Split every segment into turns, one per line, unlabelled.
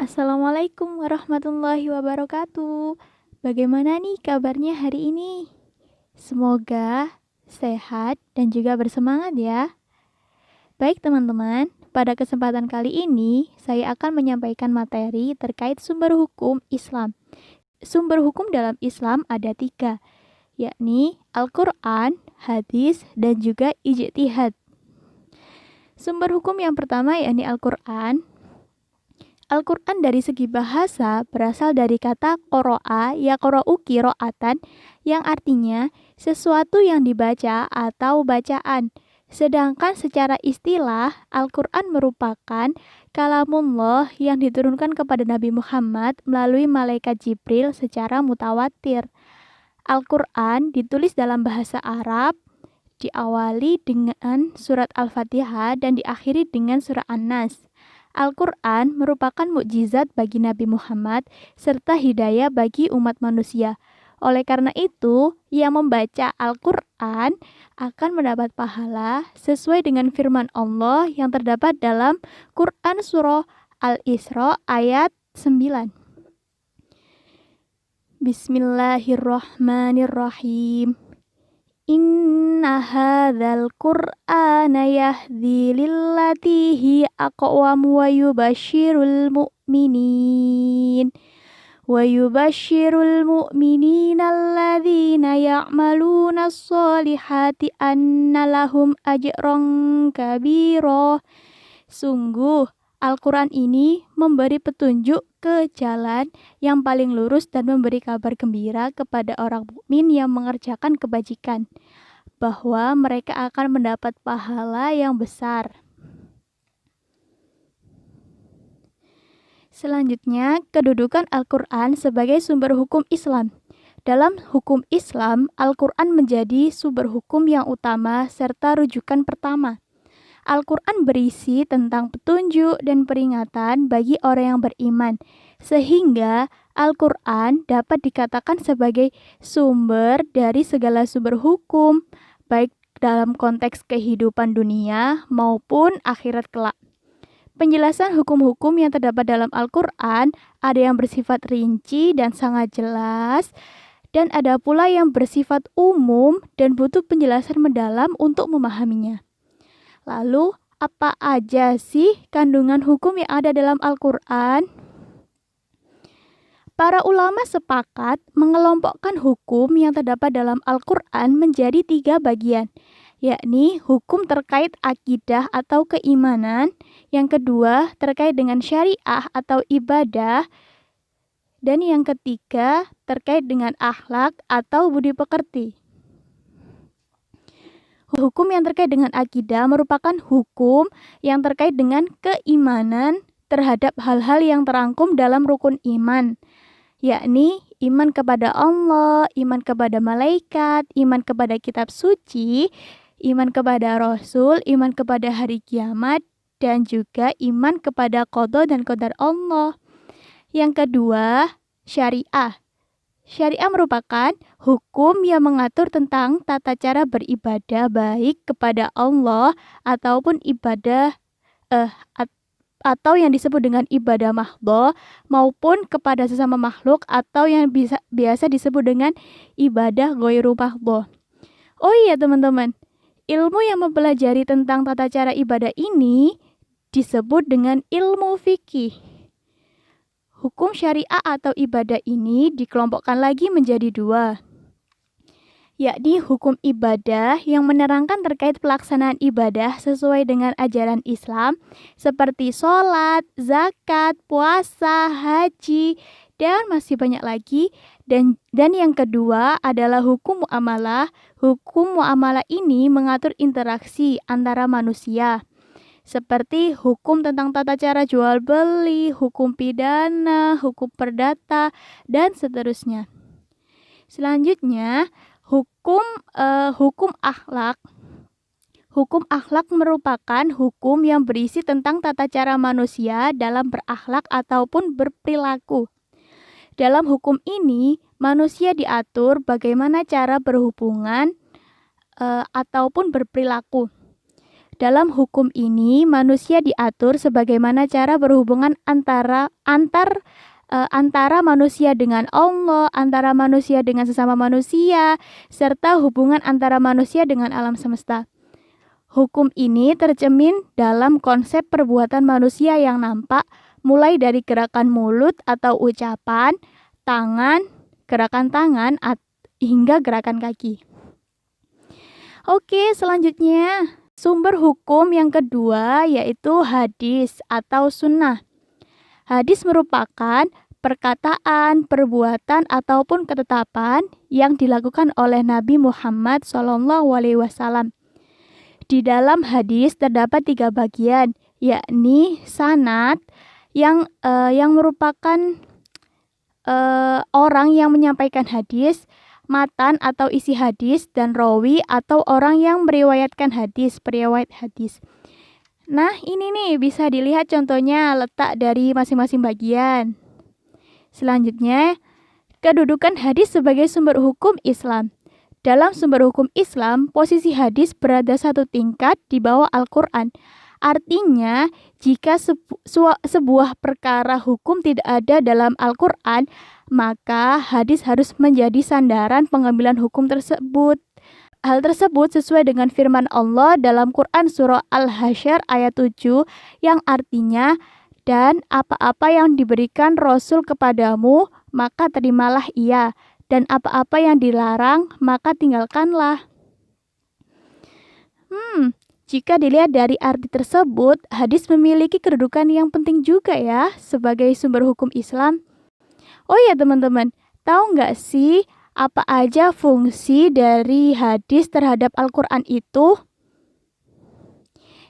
Assalamualaikum warahmatullahi wabarakatuh. Bagaimana nih kabarnya hari ini? Semoga sehat dan juga bersemangat ya. Baik teman-teman, pada kesempatan kali ini saya akan menyampaikan materi terkait sumber hukum Islam. Sumber hukum dalam Islam ada tiga, yakni Al-Quran, hadis, dan juga ijtihad. Sumber hukum yang pertama yakni Al-Quran. Al-Quran dari segi bahasa berasal dari kata qoro'a yaqra'u qira'atan yang artinya sesuatu yang dibaca atau bacaan. Sedangkan secara istilah, Al-Quran merupakan kalamullah yang diturunkan kepada Nabi Muhammad melalui malaikat Jibril secara mutawatir. Al-Quran ditulis dalam bahasa Arab, diawali dengan surat Al-Fatihah dan diakhiri dengan surah An-Nas. Al-Quran merupakan mukjizat bagi Nabi Muhammad serta hidayah bagi umat manusia. Oleh karena itu, yang membaca Al-Quran akan mendapat pahala sesuai dengan firman Allah yang terdapat dalam Quran Surah Al-Isra ayat 9. Bismillahirrahmanirrahim. Inna hadzal Qur'ana yahdi lillati hi aqwam wa yubashshirul mu'minina alladzina ya'maluna sholihati anna lahum ajran kabira. Sungguh Al-Quran ini memberi petunjuk ke jalan yang paling lurus dan memberi kabar gembira kepada orang mukmin yang mengerjakan kebajikan, bahwa mereka akan mendapat pahala yang besar. Selanjutnya, kedudukan Al-Quran sebagai sumber hukum Islam. Dalam hukum Islam, Al-Quran menjadi sumber hukum yang utama serta rujukan pertama. Al-Quran berisi tentang petunjuk dan peringatan bagi orang yang beriman, sehingga Al-Quran dapat dikatakan sebagai sumber dari segala sumber hukum, baik dalam konteks kehidupan dunia maupun akhirat kelak. Penjelasan hukum-hukum yang terdapat dalam Al-Quran ada yang bersifat rinci dan sangat jelas, dan ada pula yang bersifat umum dan butuh penjelasan mendalam untuk memahaminya. Lalu, apa aja sih kandungan hukum yang ada dalam Al-Quran? Para ulama sepakat mengelompokkan hukum yang terdapat dalam Al-Quran menjadi 3 bagian, yakni hukum terkait akidah atau keimanan, yang kedua terkait dengan syariah atau ibadah, dan yang ketiga terkait dengan akhlak atau budi pekerti. Hukum yang terkait dengan akidah merupakan hukum yang terkait dengan keimanan terhadap hal-hal yang terangkum dalam rukun iman, yakni iman kepada Allah, iman kepada malaikat, iman kepada kitab suci, iman kepada Rasul, iman kepada hari kiamat, dan juga iman kepada qada dan qadar Allah. Yang kedua, syariah. Syariah merupakan hukum yang mengatur tentang tata cara beribadah baik kepada Allah ataupun ibadah atau yang disebut dengan ibadah mahdhah maupun kepada sesama makhluk atau yang biasa disebut dengan ibadah ghairu mahdhah. Oh iya teman-teman, ilmu yang mempelajari tentang tata cara ibadah ini disebut dengan ilmu fikih. Hukum syariah atau ibadah ini dikelompokkan lagi menjadi 2, yakni hukum ibadah yang menerangkan terkait pelaksanaan ibadah sesuai dengan ajaran Islam seperti sholat, zakat, puasa, haji, dan masih banyak lagi. Dan yang kedua adalah hukum muamalah. Hukum muamalah ini mengatur interaksi antara manusia, seperti hukum tentang tata cara jual beli, hukum pidana, hukum perdata, dan seterusnya. Selanjutnya, hukum akhlak. Hukum akhlak merupakan hukum yang berisi tentang tata cara manusia dalam berakhlak ataupun berperilaku. Dalam hukum ini, manusia diatur bagaimana cara berhubungan ataupun berperilaku. dalam hukum ini manusia diatur sebagaimana cara berhubungan antara manusia dengan Allah, antara manusia dengan sesama manusia, serta hubungan antara manusia dengan alam semesta. Hukum ini tercermin dalam konsep perbuatan manusia yang nampak, mulai dari gerakan mulut atau ucapan, gerakan tangan, hingga gerakan kaki. Oke, selanjutnya sumber hukum yang kedua yaitu hadis atau sunnah. Hadis merupakan perkataan, perbuatan, ataupun ketetapan yang dilakukan oleh Nabi Muhammad SAW. Di dalam hadis terdapat 3 bagian, yakni sanad yang merupakan orang yang menyampaikan hadis, matan atau isi hadis, dan rawi atau orang yang meriwayatkan hadis, periwayat hadis. Nah, ini nih bisa dilihat contohnya letak dari masing-masing bagian. Selanjutnya, kedudukan hadis sebagai sumber hukum Islam. Dalam sumber hukum Islam, posisi hadis berada satu tingkat di bawah Al-Quran. Artinya, jika sebuah perkara hukum tidak ada dalam Al-Quran, maka hadis harus menjadi sandaran pengambilan hukum tersebut. Hal tersebut sesuai dengan firman Allah dalam Quran surah Al-Hasyr ayat 7 yang artinya, dan apa-apa yang diberikan Rasul kepadamu, maka terimalah ia, dan apa-apa yang dilarang, maka tinggalkanlah. Jika dilihat dari arti tersebut, hadis memiliki kedudukan yang penting juga ya sebagai sumber hukum Islam. Oh ya teman-teman, tahu nggak sih apa aja fungsi dari hadis terhadap Al-Quran itu?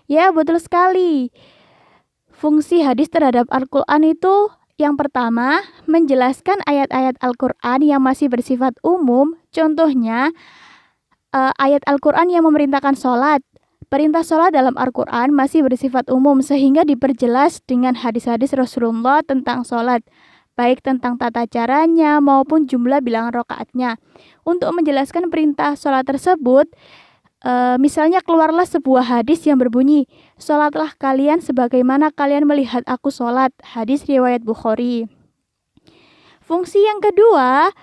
Ya, betul sekali. Fungsi hadis terhadap Al-Quran itu yang pertama, menjelaskan ayat-ayat Al-Quran yang masih bersifat umum. Contohnya, ayat Al-Quran yang memerintahkan sholat. Perintah sholat dalam Al-Quran masih bersifat umum sehingga diperjelas dengan hadis-hadis Rasulullah tentang sholat, baik tentang tata caranya maupun jumlah bilangan rakaatnya. Untuk menjelaskan perintah sholat tersebut, misalnya keluarlah sebuah hadis yang berbunyi, sholatlah kalian sebagaimana kalian melihat aku sholat, hadis riwayat Bukhari. Fungsi yang kedua,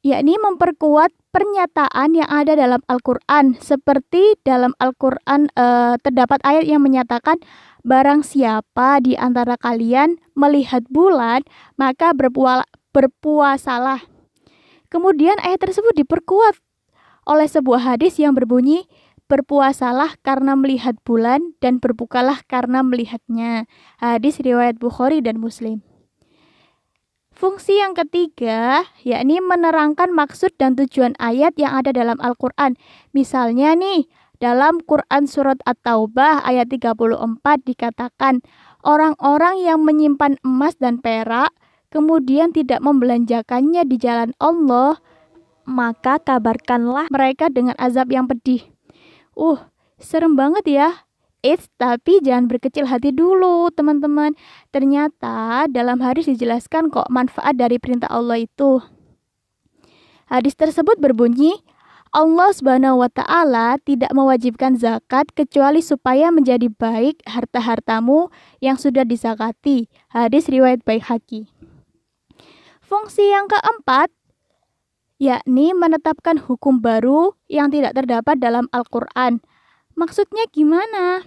yakni memperkuat pernyataan yang ada dalam Al-Quran. Seperti dalam Al-Quran terdapat ayat yang menyatakan, barang siapa di antara kalian melihat bulan, maka berpuasalah. Kemudian ayat tersebut diperkuat oleh sebuah hadis yang berbunyi, berpuasalah karena melihat bulan dan berbukalah karena melihatnya. Hadis riwayat Bukhari dan Muslim. Fungsi yang ketiga, yakni menerangkan maksud dan tujuan ayat yang ada dalam Al-Quran. Misalnya nih, dalam Quran Surat At-Taubah ayat 34 dikatakan, orang-orang yang menyimpan emas dan perak, kemudian tidak membelanjakannya di jalan Allah, maka kabarkanlah mereka dengan azab yang pedih. Serem banget ya. Tapi jangan berkecil hati dulu teman-teman. Ternyata dalam hadis dijelaskan kok manfaat dari perintah Allah itu. Hadis tersebut berbunyi, Allah Subhanahu wa Ta'ala tidak mewajibkan zakat kecuali supaya menjadi baik harta-hartamu yang sudah dizakati. Hadis riwayat Baihaqi. Fungsi yang keempat, yakni menetapkan hukum baru yang tidak terdapat dalam Al-Quran. Maksudnya gimana?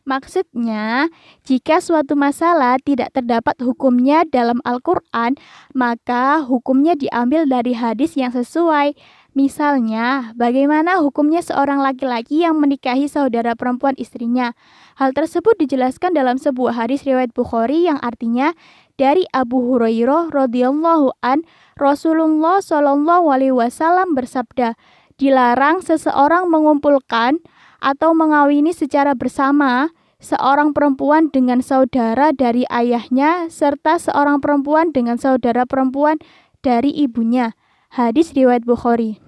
Maksudnya, jika suatu masalah tidak terdapat hukumnya dalam Al-Quran, maka hukumnya diambil dari hadis yang sesuai. Misalnya, bagaimana hukumnya seorang laki-laki yang menikahi saudara perempuan istrinya. Hal tersebut dijelaskan dalam sebuah hadis riwayat Bukhari yang artinya, dari Abu Hurairah radhiyallahu an, Rasulullah SAW bersabda, dilarang seseorang mengumpulkan atau mengawini secara bersama seorang perempuan dengan saudara dari ayahnya serta seorang perempuan dengan saudara perempuan dari ibunya. Hadis riwayat Bukhari.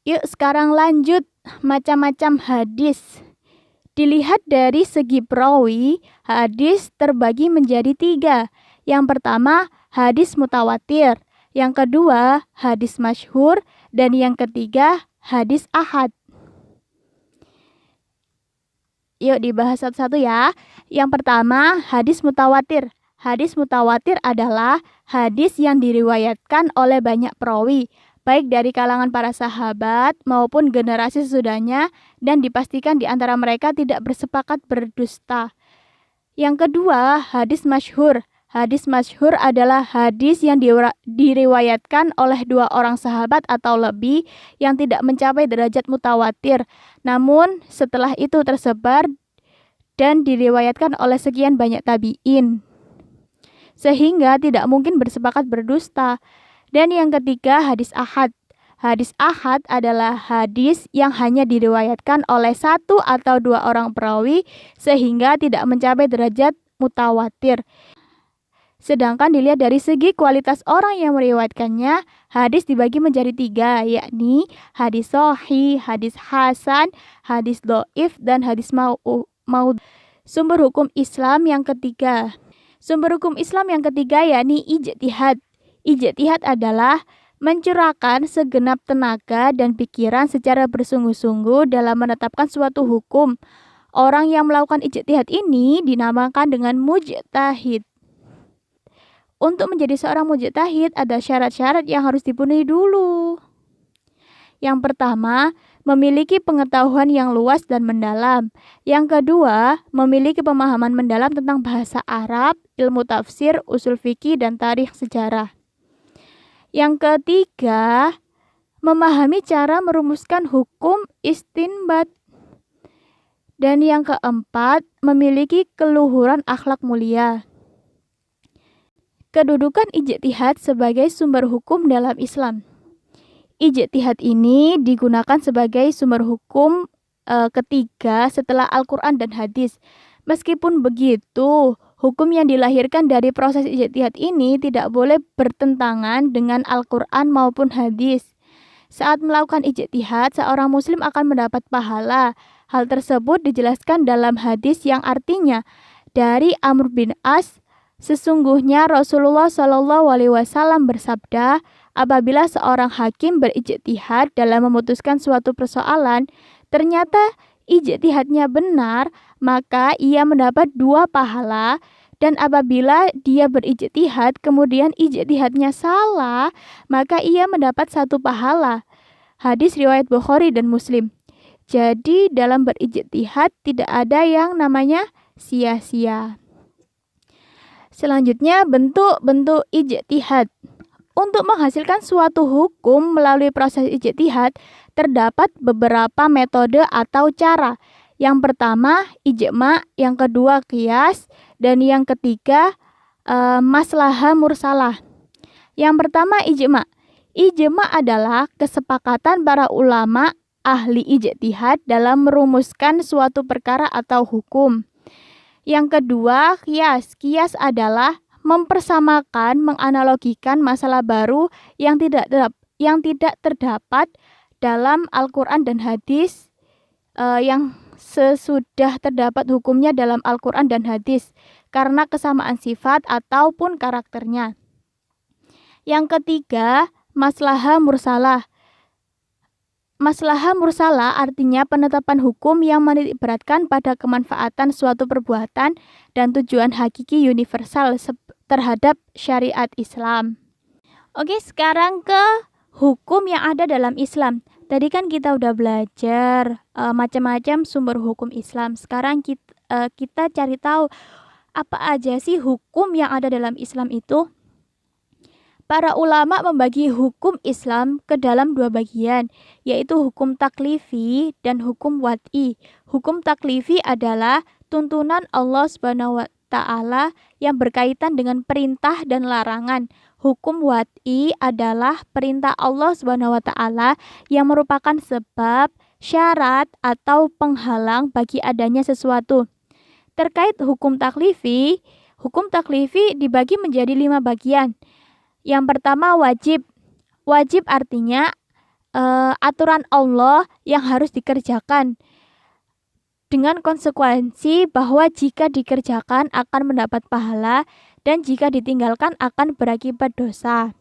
Yuk sekarang lanjut macam-macam hadis. Dilihat dari segi perawi, hadis terbagi menjadi 3. Yang pertama, hadis mutawatir. Yang kedua, hadis masyhur. Dan yang ketiga, hadis ahad. Yuk dibahas satu-satu ya. Yang pertama, hadis mutawatir. Hadis mutawatir adalah hadis yang diriwayatkan oleh banyak perawi, baik dari kalangan para sahabat maupun generasi sesudahnya, dan dipastikan di antara mereka tidak bersepakat berdusta. Yang kedua, hadis masyhur. Hadis masyhur adalah hadis yang diriwayatkan oleh 2 orang sahabat atau lebih yang tidak mencapai derajat mutawatir. Namun setelah itu tersebar dan diriwayatkan oleh sekian banyak tabi'in, sehingga tidak mungkin bersepakat berdusta. Dan yang ketiga, hadis ahad. Hadis ahad adalah hadis yang hanya diriwayatkan oleh 1 atau 2 orang perawi sehingga tidak mencapai derajat mutawatir. Sedangkan dilihat dari segi kualitas orang yang meriwayatkannya, hadis dibagi menjadi 3, yakni hadis sahih, hadis hasan, hadis dhaif, dan hadis maud. Sumber hukum Islam yang ketiga. Sumber hukum Islam yang ketiga yakni ijtihad. Ijtihad adalah mencurahkan segenap tenaga dan pikiran secara bersungguh-sungguh dalam menetapkan suatu hukum. Orang yang melakukan ijtihad ini dinamakan dengan mujtahid. Untuk menjadi seorang mujtahid ada syarat-syarat yang harus dipenuhi dulu. Yang pertama, memiliki pengetahuan yang luas dan mendalam. Yang kedua, memiliki pemahaman mendalam tentang bahasa Arab, ilmu tafsir, usul fikih, dan tarikh sejarah. Yang ketiga, memahami cara merumuskan hukum istinbat. Dan yang keempat, memiliki keluhuran akhlak mulia. Kedudukan ijtihad sebagai sumber hukum dalam Islam. Ijtihad ini digunakan sebagai sumber hukum ketiga setelah Al-Quran dan hadis. Meskipun begitu, hukum yang dilahirkan dari proses ijtihad ini tidak boleh bertentangan dengan Al-Quran maupun hadis. Saat melakukan ijtihad, seorang muslim akan mendapat pahala. Hal tersebut dijelaskan dalam hadis yang artinya, dari Amr bin As, sesungguhnya Rasulullah SAW bersabda, apabila seorang hakim berijtihad dalam memutuskan suatu persoalan, ternyata ijtihadnya benar, maka ia mendapat 2 pahala, dan apabila dia berijtihad kemudian ijtihadnya salah, maka ia mendapat 1 pahala. Hadis riwayat Bukhari dan Muslim. Jadi dalam berijtihad tidak ada yang namanya sia-sia. Selanjutnya, bentuk-bentuk ijtihad. Untuk menghasilkan suatu hukum melalui proses ijtihad, terdapat beberapa metode atau cara. Yang pertama, ijma', yang kedua, qiyas, dan yang ketiga, maslahah mursalah. Yang pertama, ijma'. Ijma' adalah kesepakatan para ulama ahli ijtihad dalam merumuskan suatu perkara atau hukum. Yang kedua, qiyas. Qiyas adalah mempersamakan, menganalogikan masalah baru yang tidak terdapat dalam Al-Quran dan hadis yang sesudah terdapat hukumnya dalam Al-Quran dan hadis karena kesamaan sifat ataupun karakternya. Yang ketiga, maslahah mursalah. Maslahah mursalah artinya penetapan hukum yang menitikberatkan pada kemanfaatan suatu perbuatan dan tujuan hakiki universal terhadap syariat Islam. Oke, sekarang ke hukum yang ada dalam Islam. Tadi kan kita udah belajar macam-macam sumber hukum Islam. Sekarang kita cari tahu apa aja sih hukum yang ada dalam Islam itu. Para ulama membagi hukum Islam ke dalam 2 bagian, yaitu hukum taklifi dan hukum wad'i. Hukum taklifi adalah tuntunan Allah SWT yang berkaitan dengan perintah dan larangan. Hukum wad'i adalah perintah Allah SWT yang merupakan sebab, syarat, atau penghalang bagi adanya sesuatu. Terkait hukum taklifi dibagi menjadi 5 bagian. Yang pertama, wajib. Wajib artinya aturan Allah yang harus dikerjakan dengan konsekuensi bahwa jika dikerjakan akan mendapat pahala dan jika ditinggalkan akan berakibat dosa.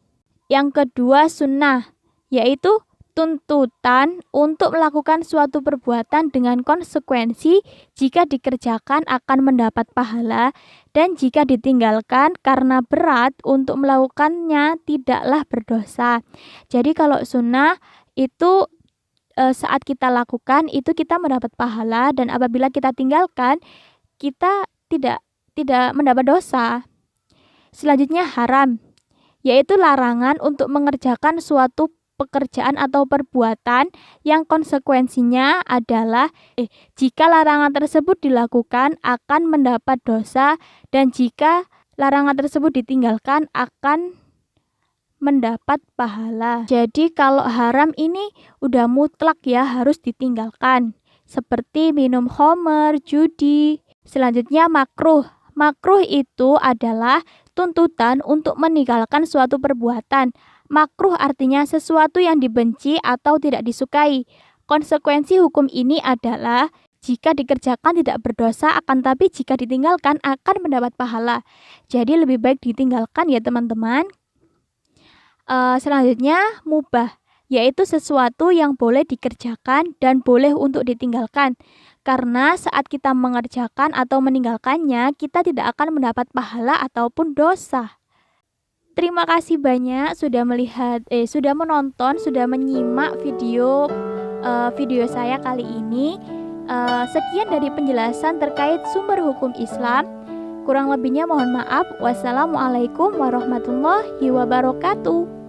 Yang kedua, sunnah, yaitu tuntutan untuk melakukan suatu perbuatan dengan konsekuensi jika dikerjakan akan mendapat pahala dan jika ditinggalkan karena berat untuk melakukannya tidaklah berdosa. Jadi kalau sunnah itu saat kita lakukan itu kita mendapat pahala dan apabila kita tinggalkan kita tidak mendapat dosa. Selanjutnya haram, yaitu larangan untuk mengerjakan suatu pekerjaan atau perbuatan yang konsekuensinya adalah jika larangan tersebut dilakukan akan mendapat dosa dan jika larangan tersebut ditinggalkan akan mendapat pahala. Jadi kalau haram ini udah mutlak ya harus ditinggalkan. Seperti minum khamr, judi. Selanjutnya makruh. Makruh itu adalah tuntutan untuk meninggalkan suatu perbuatan. Makruh artinya sesuatu yang dibenci atau tidak disukai. Konsekuensi hukum ini adalah jika dikerjakan tidak berdosa, akan tapi jika ditinggalkan akan mendapat pahala. Jadi lebih baik ditinggalkan ya teman-teman. Selanjutnya mubah, yaitu sesuatu yang boleh dikerjakan dan boleh untuk ditinggalkan. Karena saat kita mengerjakan atau meninggalkannya, kita tidak akan mendapat pahala ataupun dosa. Terima kasih banyak sudah sudah menonton, sudah menyimak video saya kali ini. Sekian dari penjelasan terkait sumber hukum Islam. Kurang lebihnya mohon maaf. Wassalamualaikum warahmatullahi wabarakatuh.